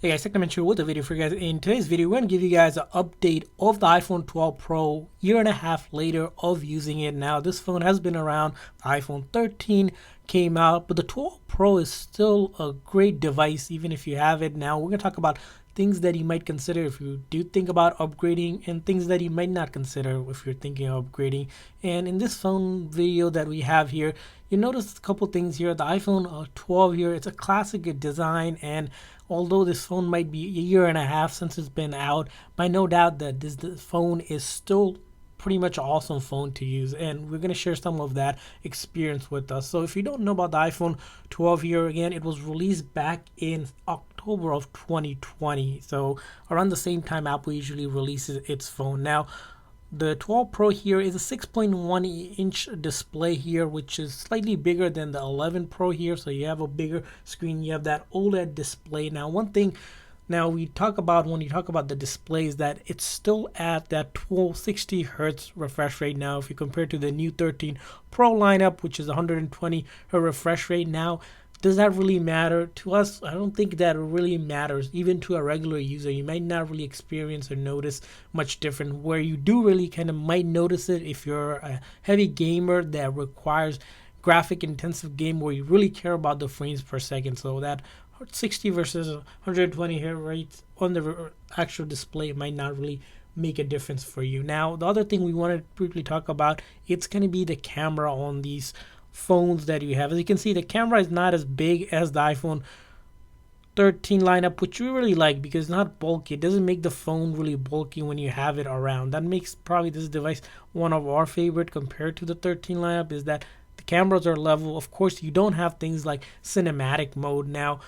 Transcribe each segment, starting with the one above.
Hey guys, Technomentary with a video for you guys. In today's video, we're going to give you guys an update of the iPhone 12 Pro, year and a half later of using it. Now, this phone has been around. The iPhone 13 came out, but the 12 Pro is still a great device, even if you have it. Now, we're going to talk about things that you might consider if you do think about upgrading and things that you might not consider if you're thinking of upgrading. And in this phone video that we have here, you notice a couple things here. The iPhone 12 here, it's a classic design, and although this phone might be a year and a half since it's been out, by no doubt that this phone is still pretty much an awesome phone to use, and we're going to share some of that experience with us. So if you don't know about the iPhone 12 here, again, it was released back in October of 2020, so around the same time Apple usually releases its phone. Now, the 12 Pro here is a 6.1 inch display here, which is slightly bigger than the 11 Pro here. So you have a bigger screen, you have that OLED display. Now, one thing when you talk about the displays, that it's still at that 1260 hertz refresh rate. Now, if you compare to the new 13 Pro lineup, which is 120 hertz refresh rate. Now, does that really matter to us? I don't think that it really matters. Even to a regular user, you might not really experience or notice much different. Where you do really kind of might notice it if you're a heavy gamer that requires graphic intensive game where you really care about the frames per second. So that 60 versus 120 hertz rates on the actual display might not really make a difference for you. Now, the other thing we want to briefly talk about, it's going to be the camera on these phones that you have. As you can see, the camera is not as big as the iPhone 13 lineup, which we really like because it's not bulky. It doesn't make the phone really bulky when you have it around. That makes probably this device one of our favorite compared to the 13 lineup, is that the cameras are level. Of course, you don't have things like cinematic mode. Now,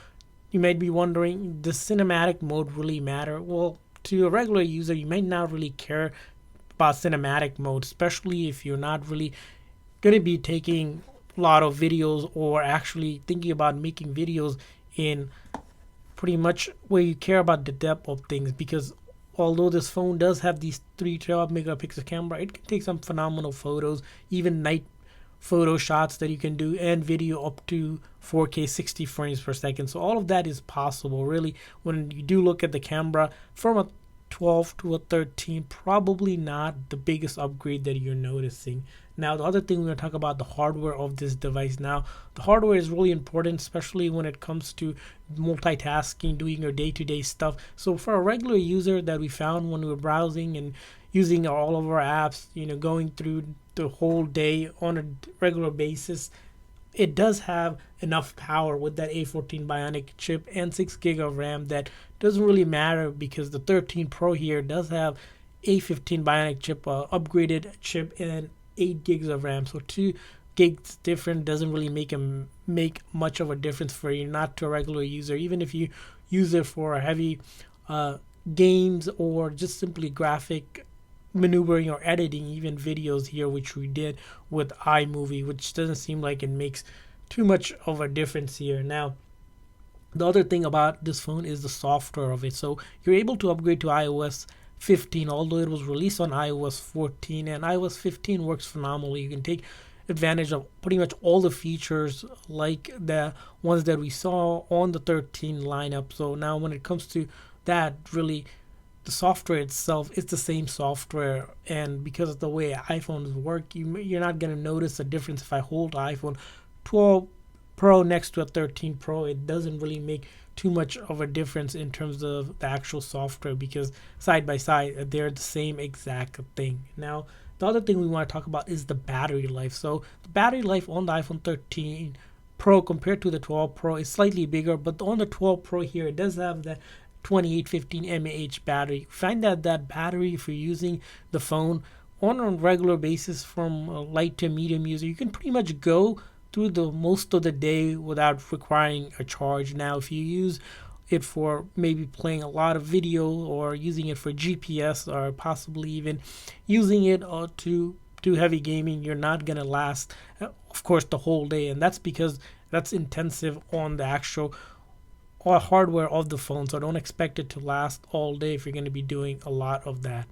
you might be wondering, does cinematic mode really matter? Well, to a regular user, you might not really care about cinematic mode, especially if you're not really going to be taking a lot of videos or actually thinking about making videos in pretty much where you care about the depth of things. Because although this phone does have these 312 megapixel camera, it can take some phenomenal photos, even night photo shots that you can do, and video up to 4K 60 frames per second. So all of that is possible really when you do look at the camera. From a 12 to a 13, probably not the biggest upgrade that you're noticing. Now, the other thing we're going to talk about, the hardware of this device. Now, the hardware is really important, especially when it comes to multitasking, doing your day-to-day stuff. So for a regular user that we found when we were browsing and using all of our apps, going through the whole day on a regular basis, it does have enough power with that A14 Bionic chip and 6 gig of RAM. That doesn't really matter because the 13 Pro here does have A15 Bionic chip, upgraded chip, and 8 gigs of RAM. So 2 gigs different doesn't really make much of a difference for you, not to a regular user. Even if you use it for a heavy games or just simply graphic maneuvering or editing, even videos here, which we did with iMovie, which doesn't seem like it makes too much of a difference here. Now, the other thing about this phone is the software of it. So you're able to upgrade to iOS 15, although it was released on iOS 14, and iOS 15 works phenomenally. You can take advantage of pretty much all the features like the ones that we saw on the 13 lineup. So now when it comes to that, really, the software itself is the same software, and because of the way iPhones work, you're not going to notice a difference. If I hold iPhone 12 Pro next to a 13 Pro, it doesn't really make too much of a difference in terms of the actual software, because side by side they're the same exact thing. Now, the other thing we want to talk about is the battery life. So the battery life on the iPhone 13 Pro compared to the 12 Pro is slightly bigger, but on the 12 Pro here, it does have the 2815 mAh battery. Find that battery, if you're using the phone on a regular basis from a light to medium user, you can pretty much go through the most of the day without requiring a charge. Now, if you use it for maybe playing a lot of video or using it for GPS or possibly even using it to do heavy gaming, you're not going to last, of course, the whole day. And that's because that's intensive on the actual hardware of the phone. So don't expect it to last all day if you're going to be doing a lot of that.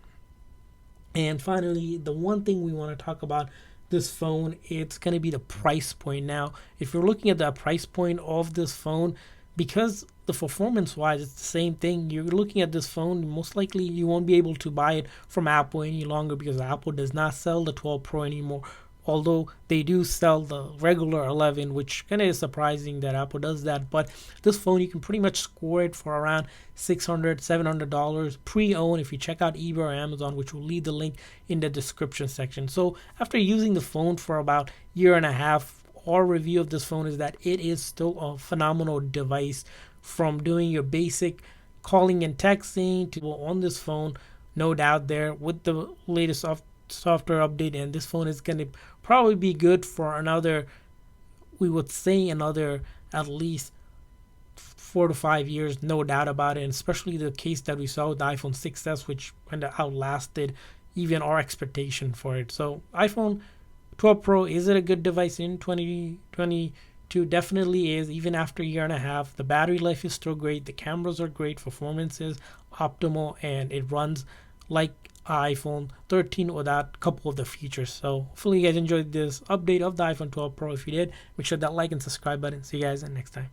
And finally, the one thing we want to talk about this phone, it's going to be the price point. Now, if you're looking at the price point of this phone, because the performance wise, it's the same thing. You're looking at this phone, most likely you won't be able to buy it from Apple any longer because Apple does not sell the 12 Pro anymore. Although they do sell the regular 11, which kind of is surprising that Apple does that. But this phone, you can pretty much score it for around $600, $700 pre-owned if you check out eBay or Amazon, which will leave the link in the description section. So after using the phone for about a year and a half, our review of this phone is that it is still a phenomenal device. From doing your basic calling and texting to on this phone, no doubt there with the latest software update, and this phone is going to probably be good for another, we would say another at least 4 to 5 years, no doubt about it. And especially the case that we saw with the iPhone 6s, which kind of outlasted even our expectation for it. So iPhone 12 Pro, is it a good device in 2022? Definitely is. Even after a year and a half, the battery life is still great, the cameras are great, performance is optimal, and it runs like iPhone 13 without a couple of the features. So hopefully you guys enjoyed this update of the iPhone 12 Pro. If you did, make sure that like and subscribe button. See you guys next time.